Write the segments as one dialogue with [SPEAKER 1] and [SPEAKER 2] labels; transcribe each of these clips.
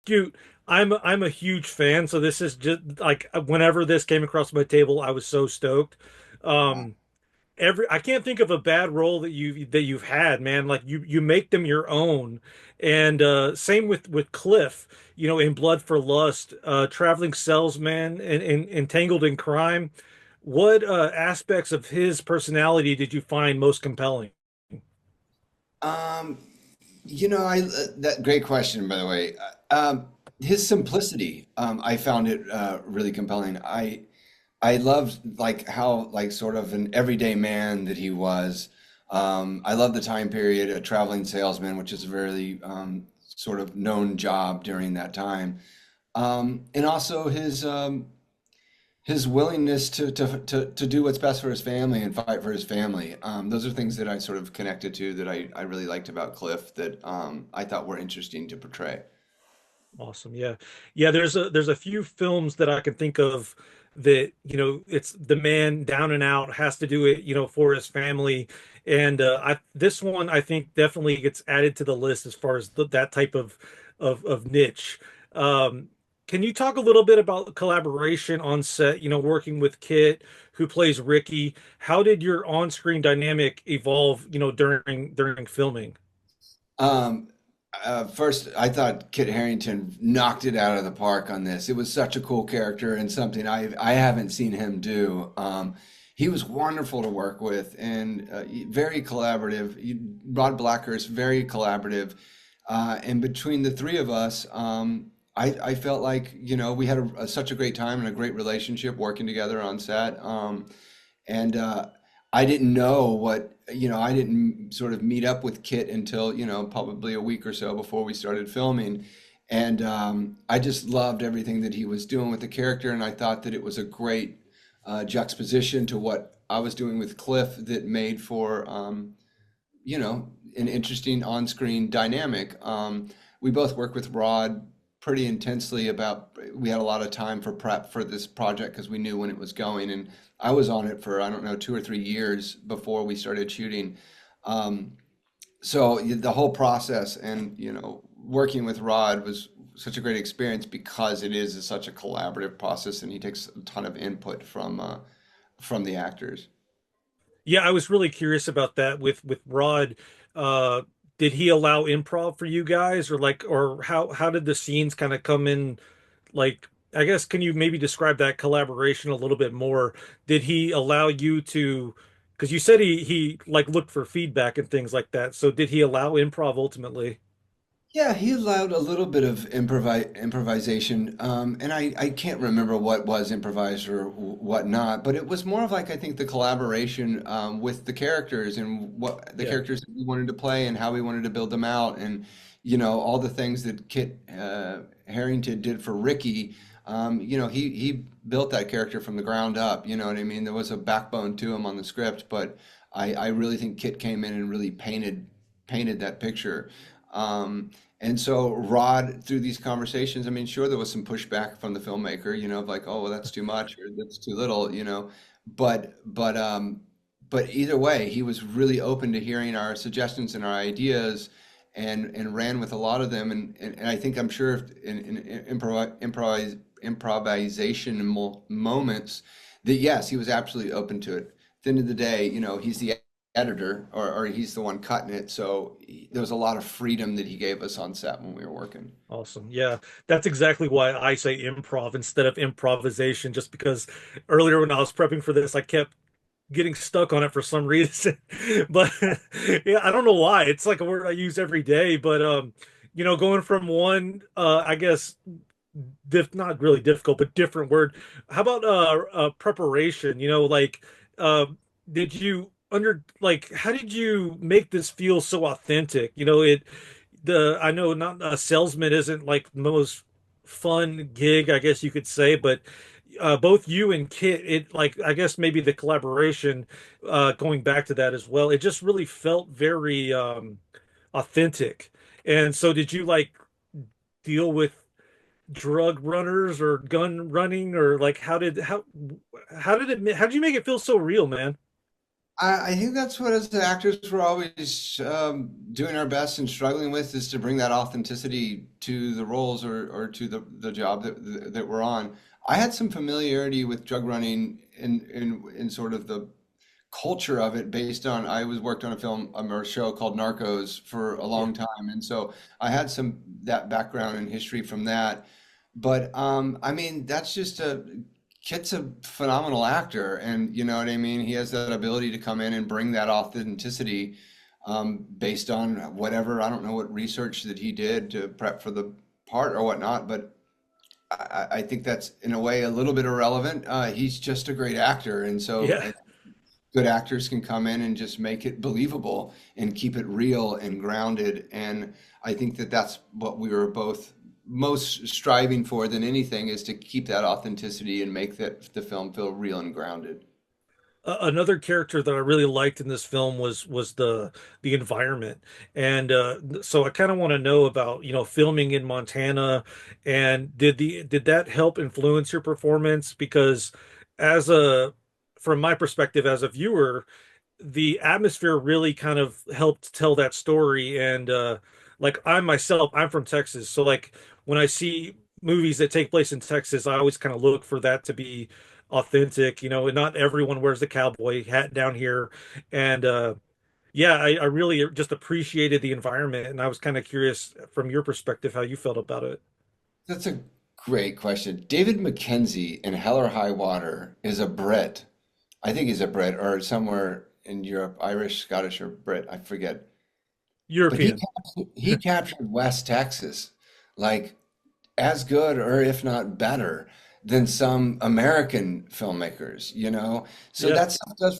[SPEAKER 1] Scoot, I'm a huge fan, so this is just like whenever this came across my table, I was so stoked. Um, I can't think of a bad role that you've had, man. Like you make them your own. And same with Cliff, in Blood for Lust, traveling salesman and entangled in crime. What aspects of his personality did you find most compelling?
[SPEAKER 2] Um, I that great question, by the way. His simplicity, I found it really compelling. I loved like how like sort of an everyday man that he was. I love the time period, a traveling salesman, which is a very sort of known job during that time, and also his willingness to do what's best for his family and fight for his family. Those are things that I sort of connected to that I really liked about Cliff that I thought were interesting to portray.
[SPEAKER 1] Awesome. Yeah. Yeah, there's a few films that I can think of that, it's the man down and out has to do it, for his family. And I this one I think definitely gets added to the list as far as that type of niche. Um, can you talk a little bit about collaboration on set, working with Kit, who plays Ricky? How did your on-screen dynamic evolve, during filming?
[SPEAKER 2] Um, First, I thought Kit Harington knocked it out of the park on this. It was such a cool character and something I haven't seen him do. He was wonderful to work with and very collaborative. Rod Blackhurst, very collaborative. And between the three of us, I felt like, we had such a great time and a great relationship working together on set. And I didn't know I didn't sort of meet up with Kit until, probably a week or so before we started filming. And I just loved everything that he was doing with the character. And I thought that it was a great juxtaposition to what I was doing with Cliff that made for, an interesting on-screen dynamic. We both worked with Rod pretty intensely we had a lot of time for prep for this project because we knew when it was going, and I was on it for, I don't know, 2 or 3 years before we started shooting. Um, the whole process and, working with Rod was such a great experience because it is such a collaborative process and he takes a ton of input from the actors.
[SPEAKER 1] Yeah, I was really curious about that with Rod. Uh, did he allow improv for you guys, or how did the scenes kind of come in? Like, I guess, can you maybe describe that collaboration a little bit more? Did he allow you to? Because you said he like looked for feedback and things like that. So did he allow improv ultimately?
[SPEAKER 2] Yeah, he allowed a little bit of improvisation, and I can't remember what was improvised or what not, but it was more of like I think the collaboration with the characters and what the
[SPEAKER 1] Yeah.
[SPEAKER 2] characters that we wanted to play and how we wanted to build them out, and all the things that Kit Harington did for Ricky. He built that character from the ground up. You know what I mean? There was a backbone to him on the script, but I really think Kit came in and really painted that picture. And so Rod, through these conversations, I mean, sure, there was some pushback from the filmmaker, of like, oh, well, that's too much or that's too little, but but um, but either way, he was really open to hearing our suggestions and our ideas, and ran with a lot of them. And I think I'm sure in improvisation moments that yes, he was absolutely open to it. At the end of the day, he's the editor or he's the one cutting it. So there was a lot of freedom that he gave us on set when we were working.
[SPEAKER 1] Awesome. Yeah, that's exactly why I say improv instead of improvisation, just because earlier when I was prepping for this, I kept getting stuck on it for some reason. But yeah, I don't know why. It's like a word I use every day, but going from one I guess not really difficult, but different word. How about preparation? Like uh did you under like how did you make this feel so authentic? I know not a salesman isn't like the most fun gig, I guess you could say, but both you and Kit, it like I guess maybe the collaboration, going back to that as well, it just really felt very authentic. And so did you like deal with drug runners or gun running, or like how did you make it feel so real, man?
[SPEAKER 2] I think that's what as the actors we're always doing our best and struggling with is to bring that authenticity to the roles or to the job that we're on. I had some familiarity with drug running in sort of the culture of it based on I was worked on a film or a show called Narcos for a
[SPEAKER 1] Yeah.
[SPEAKER 2] long time, and so I had some that background and history from that. But I mean, that's just a Kit's a phenomenal actor, and you know what I mean. He has that ability to come in and bring that authenticity based on whatever I don't know what research that he did to prep for the part or whatnot, but I think that's in a way a little bit irrelevant. He's just a great actor, and so
[SPEAKER 1] Yeah.
[SPEAKER 2] good actors can come in and just make it believable and keep it real and grounded. And I think that that's what we were both most striving for than anything is to keep that authenticity and make the film feel real and grounded.
[SPEAKER 1] Another character that I really liked in this film was the environment, and so I kind of want to know about filming in Montana, and did that help influence your performance? Because as a from my perspective as a viewer, the atmosphere really kind of helped tell that story. And like I myself, I'm from Texas, so like when I see movies that take place in Texas, I always kind of look for that to be authentic, and not everyone wears the cowboy hat down here. And yeah, I really just appreciated the environment, and I was kind of curious from your perspective how you felt about it.
[SPEAKER 2] That's a great question. David Mackenzie in Hell or High Water is a Brit. I think he's a Brit or somewhere in Europe, Irish, Scottish, or Brit, I forget. But
[SPEAKER 1] European.
[SPEAKER 2] he captured West Texas like as good or if not better than some American filmmakers, you know? So
[SPEAKER 1] Yeah.
[SPEAKER 2] that stuff does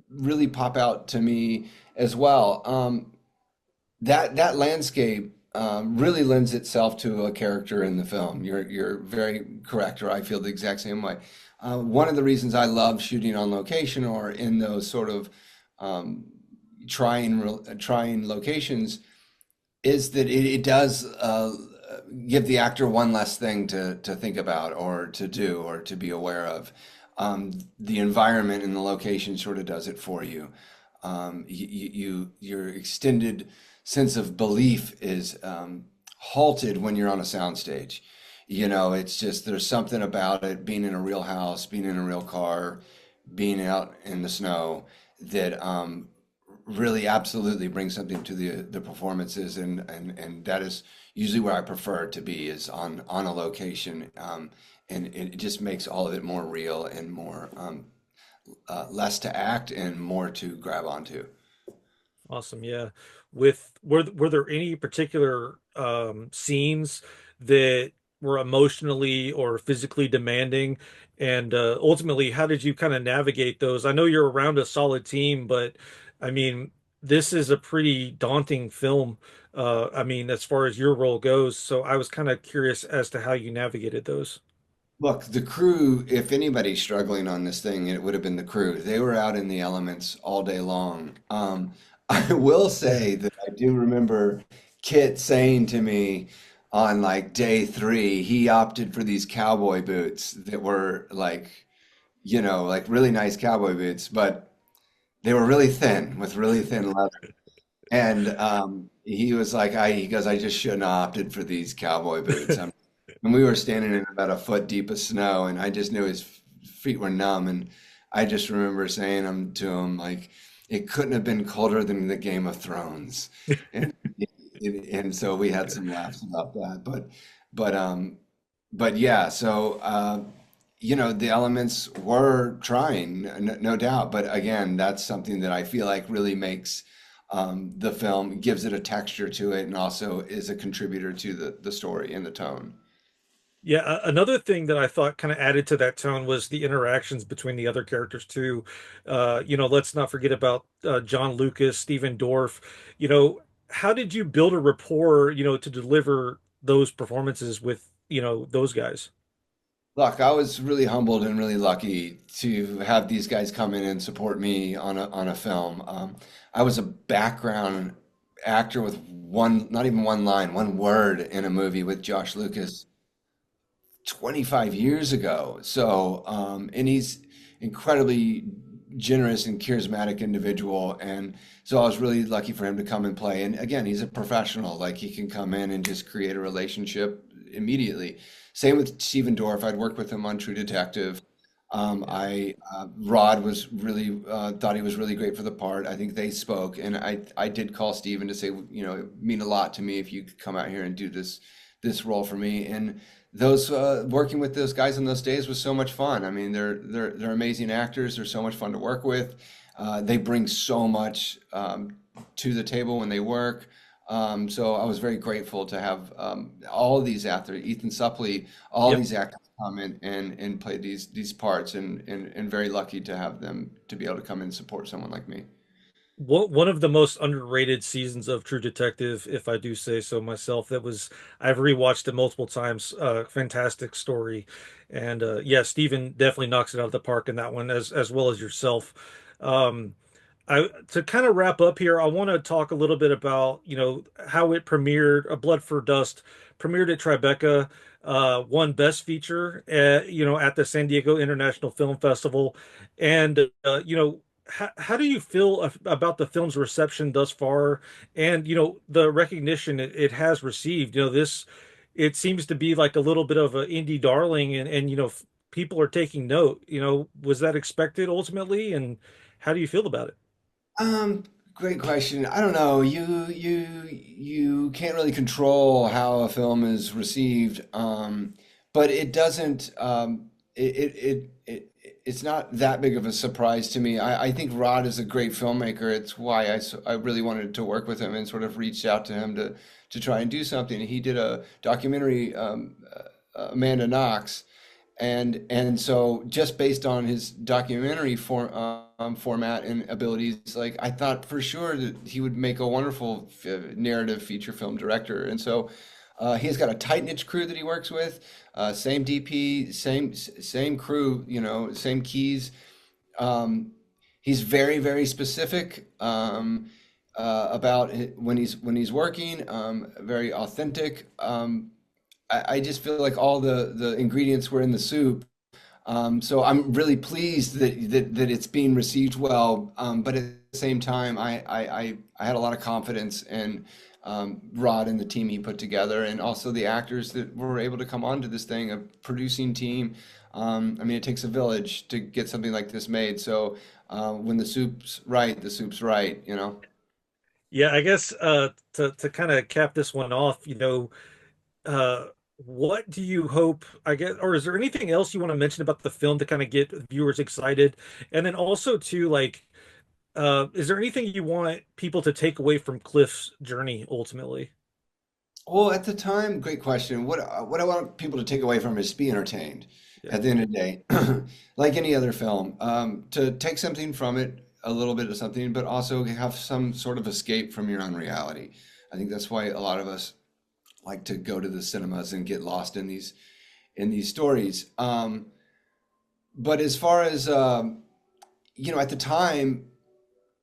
[SPEAKER 2] really pop out to me as well. That landscape really lends itself to a character in the film. You're very correct, or I feel the exact same way. One of the reasons I love shooting on location or in those sort of um, trying locations is that it does give the actor one less thing to think about or to do or to be aware of. The environment and the location sort of does it for you. Your extended sense of belief is halted when you're on a soundstage. You know, it's just there's something about it being in a real house, being in a real car, being out in the snow that really absolutely brings something to the performances, and that is usually where I prefer to be is on a location, and it just makes all of it more real and more less to act and more to grab onto.
[SPEAKER 1] Awesome. Yeah. Were there any particular scenes that were emotionally or physically demanding? And ultimately, how did you kind of navigate those? I know you're around a solid team, but I mean, this is a pretty daunting film. I mean, as far as your role goes. So I was kind of curious as to how you navigated those.
[SPEAKER 2] Look, the crew, if anybody's struggling on this thing, it would have been the crew. They were out in the elements all day long. I will say that I do remember Kit saying to me on like day three, he opted for these cowboy boots that were like, you know, like really nice cowboy boots, but they were really thin with really thin leather. And he was like, he goes, I just shouldn't have opted for these cowboy boots. And we were standing in about a foot deep of snow, and I just knew his feet were numb. And I just remember saying to him, like, it couldn't have been colder than the Game of Thrones. And and so we had some laughs about that. But but yeah, so you know, the elements were trying, no doubt. But again, that's something that I feel like really makes the film, gives it a texture to it, and also is a contributor to the story and the tone.
[SPEAKER 1] Yeah, another thing that I thought kind of added to that tone was the interactions between the other characters too. Let's not forget about John Lucas, Stephen Dorff. How did you build a rapport, to deliver those performances with, those guys?
[SPEAKER 2] Look, I was really humbled and really lucky to have these guys come in and support me on a film. I was a background actor with one, not even one line, one word in a movie with Josh Lucas 25 years ago. So, and he's incredibly generous and charismatic individual. And so I was really lucky for him to come and play. And again, he's a professional. Like he can come in and just create a relationship immediately. Same with Stephen Dorff. I'd worked with him on True Detective.
[SPEAKER 1] Yeah.
[SPEAKER 2] I Rod was really thought he was really great for the part. I think they spoke, and I did call Steven to say, you know, it would mean a lot to me if you could come out here and do this role for me. And those working with those guys in those days was so much fun. I mean, they're amazing actors. They're so much fun to work with. They bring so much to the table when they work. So I was very grateful to have all of these actors, Ethan Suplee, all
[SPEAKER 1] Yep.
[SPEAKER 2] these actors come in and play these parts, and very lucky to have them to be able to come and support someone like me.
[SPEAKER 1] One of the most underrated seasons of True Detective, if I do say so myself. I've rewatched it multiple times. Fantastic story, and yeah, Steven definitely knocks it out of the park in that one, as well as yourself. Um, I To kind of wrap up here, I want to talk a little bit about, how it premiered. A Blood for Dust premiered at Tribeca, won Best Feature, at the San Diego International Film Festival, and how do you feel about the film's reception thus far, and the recognition it has received? It seems to be like a little bit of an indie darling, and people are taking note. Was that expected ultimately, and how do you feel about it?
[SPEAKER 2] Um, Great question. I don't know. You can't really control how a film is received, but it doesn't. It's not that big of a surprise to me. I think Rod is a great filmmaker. It's why I really wanted to work with him and sort of reached out to him to try and do something. He did a documentary, Amanda Knox, and so just based on his documentary format and abilities, like I thought for sure that he would make a wonderful narrative feature film director. And so he's got a tight knit crew that he works with, same DP, same crew, you know, same keys. Um, he's very specific about when he's working, very authentic. I just feel like all the ingredients were in the soup. So I'm really pleased that it's being received well. But at the same time, I had a lot of confidence in Rod and the team he put together, and also the actors that were able to come onto this thing, a producing team. I mean, it takes a village to get something like this made. So when the soup's right, you know.
[SPEAKER 1] Yeah, I guess to kind of cap this one off, uh, what do you hope, I guess, or is there anything else you want to mention about the film to kind of get viewers excited? And then also to like, is there anything you want people to take away from Cliff's journey ultimately?
[SPEAKER 2] Well, at the time, great question. What I want people to take away from it is be entertained
[SPEAKER 1] Yeah.
[SPEAKER 2] at the end of the day, like any other film, to take something from it, a little bit of something, but also have some sort of escape from your own reality. I think that's why a lot of us like to go to the cinemas and get lost in these stories. But as far as at the time,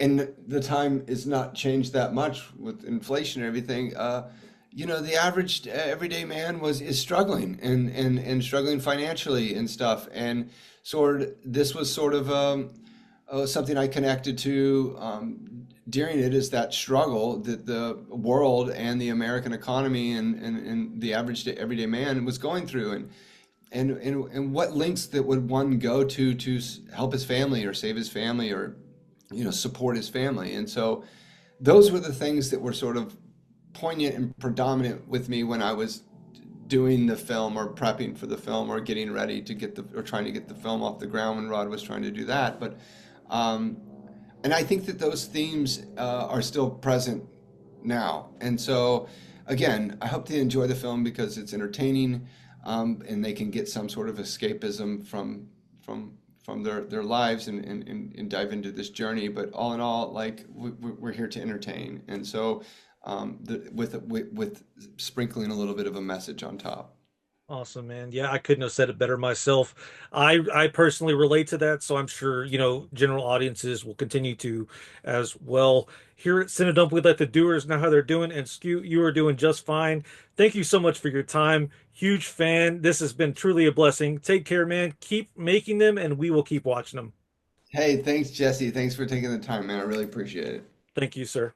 [SPEAKER 2] and the time is not changed that much with inflation and everything. The average everyday man is struggling and struggling financially and stuff. And this was sort of something I connected to during it, is that struggle that the world and the American economy and the everyday man was going through. And what links that would one go to help his family or save his family or support his family. And so those were the things that were sort of poignant and predominant with me when I was doing the film or prepping for the film or getting ready to or trying to get the film off the ground when Rod was trying to do that. But um, and I think that those themes are still present now. And so again, I hope they enjoy the film because it's entertaining, and they can get some sort of escapism from their lives and dive into this journey. But all in all, like we're here to entertain, and so with sprinkling a little bit of a message on top.
[SPEAKER 1] Awesome, man. Yeah, I couldn't have said it better myself. I personally relate to that, so I'm sure, general audiences will continue to as well. Here at CineDump, we let the doers know how they're doing, and Scoot, you are doing just fine. Thank you so much for your time. Huge fan. This has been truly a blessing. Take care, man. Keep making them, and we will keep watching them.
[SPEAKER 2] Hey, thanks, Jesse. Thanks for taking the time, man. I really appreciate it.
[SPEAKER 1] Thank you, sir.